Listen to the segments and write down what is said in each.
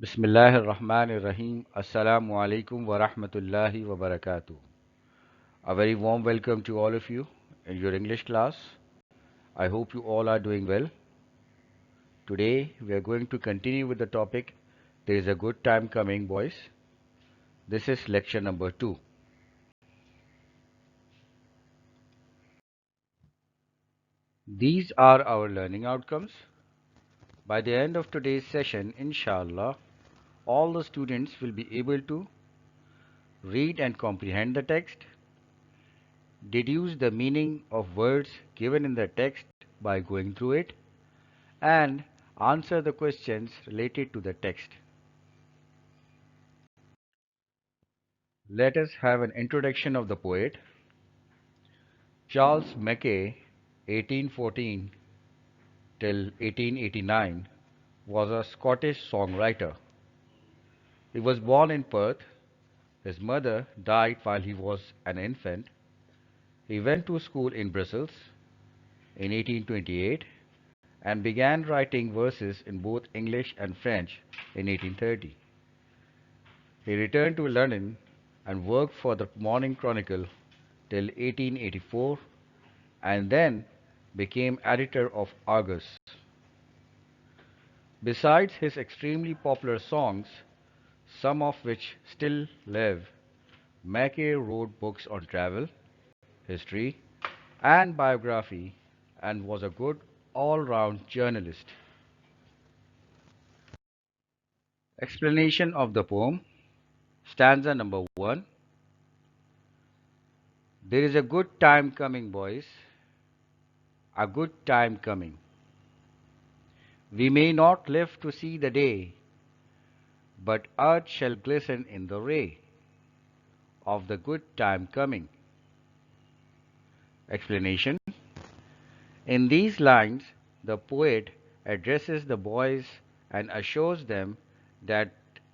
Bismillahirrahmanirrahim. Assalamu alaikum wa rahmatullahi wa barakatuh. A very warm welcome to all of you in your English class. I hope you all are doing well. Today we are going to continue with the topic There is a good time coming, boys. This is lecture number 2. These are our learning outcomes. By the end of today's session, inshallah, all the students will be able to read and comprehend the text, deduce the meaning of words given in the text by going through it, and answer the questions related to the text. Let us have an introduction of the poet. Charles Mackay, 1814 till 1889, was a Scottish songwriter. He was born in Perth. His mother died while he was an infant. He went to school in Brussels in 1828 and began writing verses in both English and French in 1830. He returned to London and worked for the Morning Chronicle till 1884 and then became editor of Argus. Besides his extremely popular songs, some of which still live, Mackay wrote books on travel, history, and biography and was a good all-round journalist. Explanation of the poem. Stanza number 1. There is a good time coming, boys. A good time coming. We may not live to see the day, but earth shall glisten in the ray of the good time coming. Explanation. In these lines, the poet addresses the boys and assures them that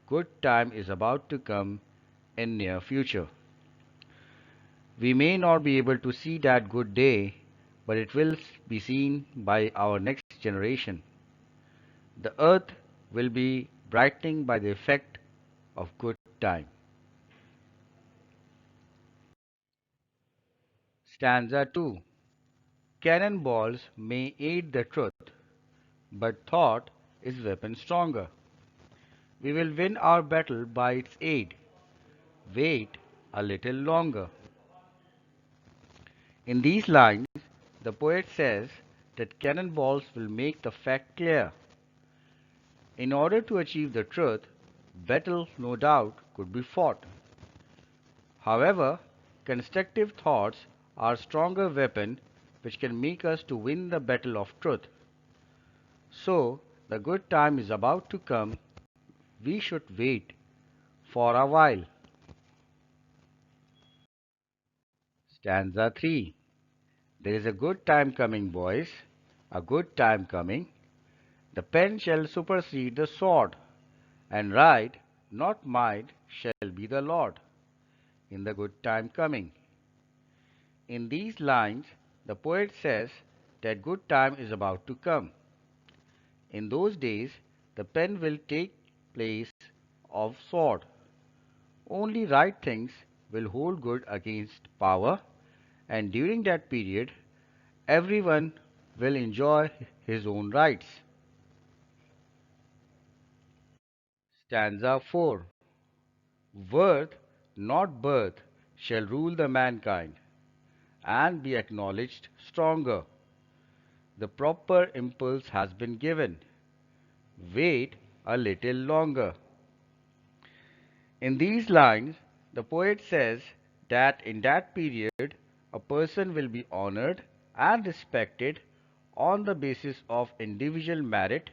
good time is about to come in near future. We may not be able to see that good day, but it will be seen by our next generation. The earth will be brightening by the effect of good time. Stanza 2. Cannonballs may aid the truth, but thought is weapon stronger. We will win our battle by its aid. Wait a little longer. In these lines, the poet says that cannonballs will make the fact clear. In order to achieve the truth, battle no doubt could be fought. However, constructive thoughts are a stronger weapon which can make us to win the battle of truth. So, the good time is about to come. We should wait for a while. Stanza 3. There is a good time coming, boys, a good time coming. The pen shall supersede the sword, and right, not might, shall be the Lord in the good time coming. In these lines, the poet says that good time is about to come. In those days, the pen will take place of sword. Only right things will hold good against power, and during that period, everyone will enjoy his own rights. Stanza 4. Worth, not birth, shall rule the mankind, and be acknowledged stronger. The proper impulse has been given. Wait a little longer. In these lines, the poet says that in that period, a person will be honored and respected on the basis of individual merit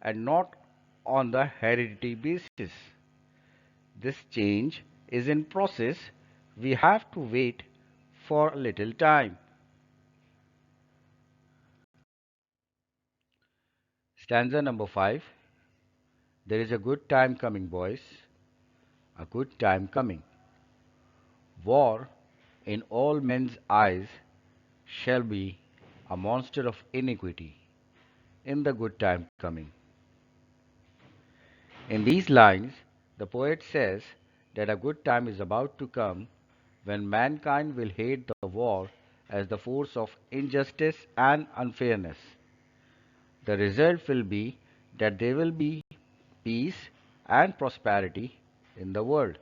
and not on the heredity basis. This change is in process. We have to wait for a little time. Stanza number 5. There is a good time coming, boys. A good time coming. War, in all men's eyes, shall be a monster of iniquity in the good time coming. In these lines, the poet says that a good time is about to come when mankind will hate the war as the force of injustice and unfairness. The result will be that there will be peace and prosperity in the world.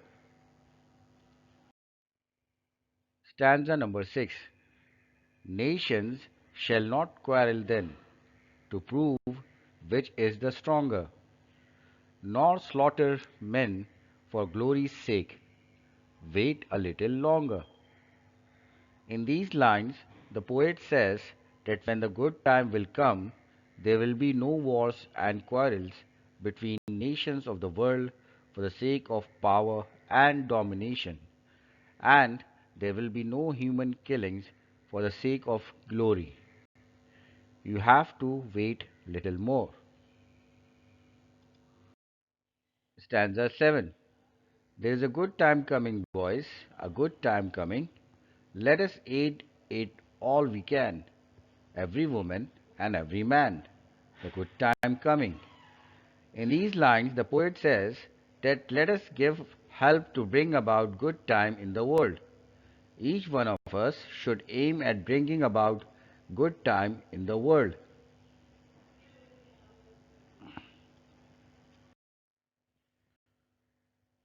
Stanza number 6. Nations shall not quarrel then, to prove which is the stronger, nor slaughter men for glory's sake. Wait a little longer. In these lines, the poet says that when the good time will come, there will be no wars and quarrels between nations of the world for the sake of power and domination, and there will be no human killings for the sake of glory. You have to wait little more. Stanza 7. There is a good time coming, boys, a good time coming. Let us aid it all we can, every woman and every man. The good time coming. In these lines, the poet says that let us give help to bring about good time in the world. Each one of us should aim at bringing about good time in the world.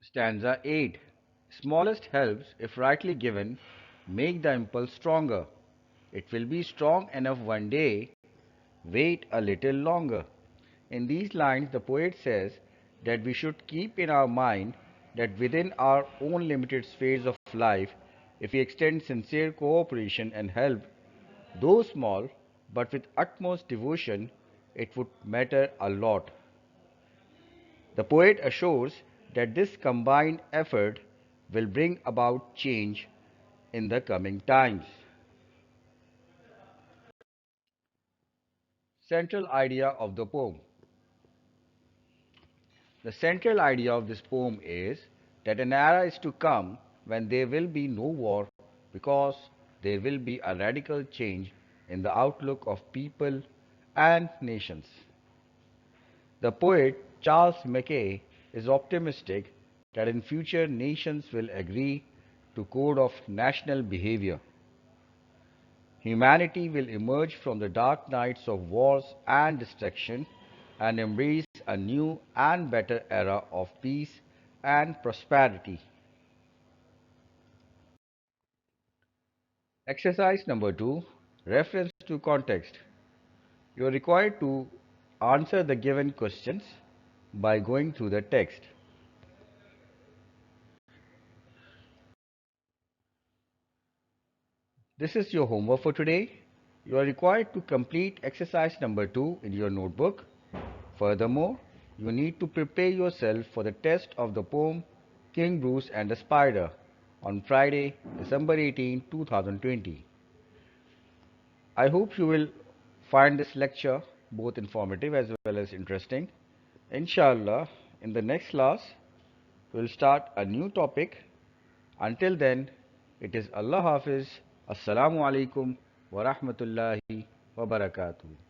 Stanza 8. Smallest helps, if rightly given, make the impulse stronger. It will be strong enough one day. Wait a little longer. In these lines, the poet says that we should keep in our mind that within our own limited spheres of life, if we extend sincere cooperation and help, though small, but with utmost devotion, it would matter a lot. The poet assures that this combined effort will bring about change in the coming times. Central idea of the poem. The central idea of this poem is that an era is to come when there will be no war because there will be a radical change in the outlook of people and nations. The poet Charles Mackay is optimistic that in future nations will agree to code of national behavior. Humanity will emerge from the dark nights of wars and destruction and embrace a new and better era of peace and prosperity. Exercise number 2. Reference to context. You are required to answer the given questions by going through the text. This is your homework for today. You are required to complete exercise number 2 in your notebook. Furthermore, you need to prepare yourself for the test of the poem King Bruce and the Spider on Friday, December 18, 2020. I hope you will find this lecture both informative as well as interesting. Inshallah, in the next class, we'll start a new topic. Until then, it is Allah Hafiz. Assalamu alaikum wa rahmatullahi wa barakatuh.